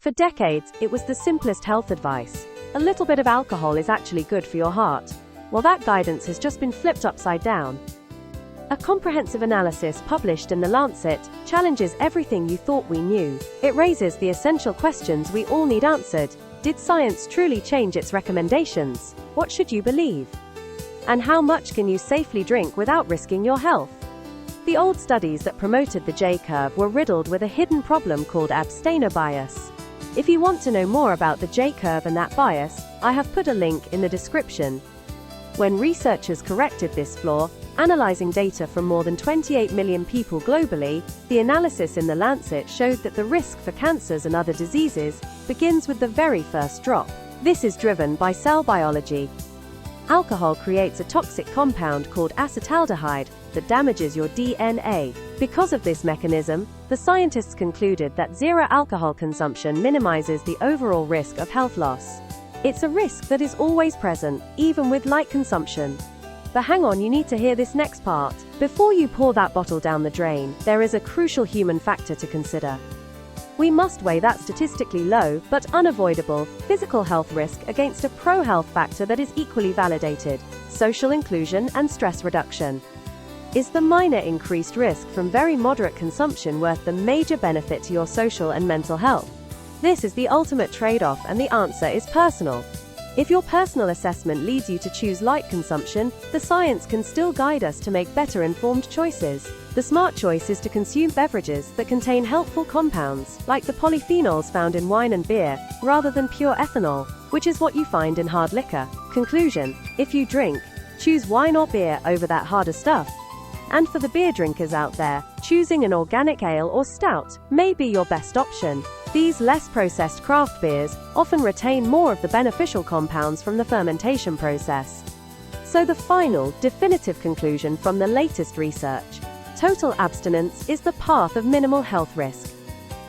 For decades, it was the simplest health advice. A little bit of alcohol is actually good for your heart. Well, that guidance has just been flipped upside down. A comprehensive analysis published in the Lancet challenges everything you thought we knew. It raises the essential questions we all need answered. Did science truly change its recommendations? What should you believe? And how much can you safely drink without risking your health? The old studies that promoted the J-curve were riddled with a hidden problem called abstainer bias. If you want to know more about the J-curve and that bias, I have put a link in the description. When researchers corrected this flaw, analyzing data from more than 28 million people globally, the analysis in the Lancet showed that the risk for cancers and other diseases begins with the very first drop. This is driven by cell biology. Alcohol creates a toxic compound called acetaldehyde that damages your DNA. Because of this mechanism, the scientists concluded that zero alcohol consumption minimizes the overall risk of health loss. It's a risk that is always present, even with light consumption. But hang on, you need to hear this next part. Before you pour that bottle down the drain, there is a crucial human factor to consider. We must weigh that statistically low, but unavoidable, physical health risk against a pro-health factor that is equally validated: social inclusion and stress reduction. Is the minor increased risk from very moderate consumption worth the major benefit to your social and mental health? This is the ultimate trade-off, and the answer is personal. If your personal assessment leads you to choose light consumption, the science can still guide us to make better informed choices. The smart choice is to consume beverages that contain helpful compounds, like the polyphenols found in wine and beer, rather than pure ethanol, which is what you find in hard liquor. Conclusion: if you drink, choose wine or beer over that harder stuff. And for the beer drinkers out there, choosing an organic ale or stout may be your best option. These less processed craft beers often retain more of the beneficial compounds from the fermentation process. So the final, definitive conclusion from the latest research: total abstinence is the path of minimal health risk.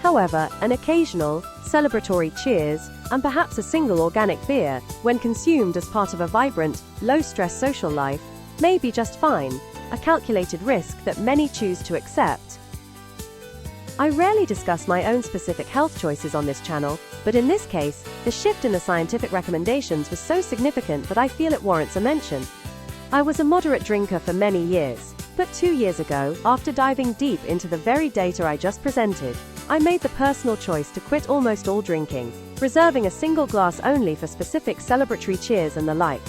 However, an occasional, celebratory cheers, and perhaps a single organic beer, when consumed as part of a vibrant, low-stress social life, may be just fine, a calculated risk that many choose to accept. I rarely discuss my own specific health choices on this channel, but in this case, the shift in the scientific recommendations was so significant that I feel it warrants a mention. I was a moderate drinker for many years, but 2 years ago, after diving deep into the very data I just presented, I made the personal choice to quit almost all drinking, reserving a single glass only for specific celebratory cheers and the like.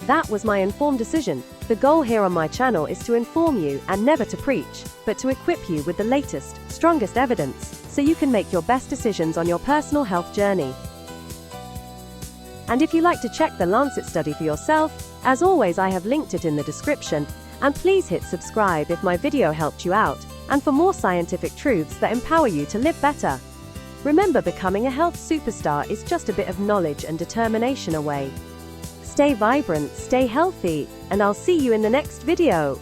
That was my informed decision. The goal here on my channel is to inform you, and never to preach, but to equip you with the latest, strongest evidence, so you can make your best decisions on your personal health journey. And if you like to check the Lancet study for yourself, as always I have linked it in the description, and please hit subscribe if my video helped you out, and for more scientific truths that empower you to live better. Remember, becoming a health superstar is just a bit of knowledge and determination away. Stay vibrant, stay healthy, and I'll see you in the next video.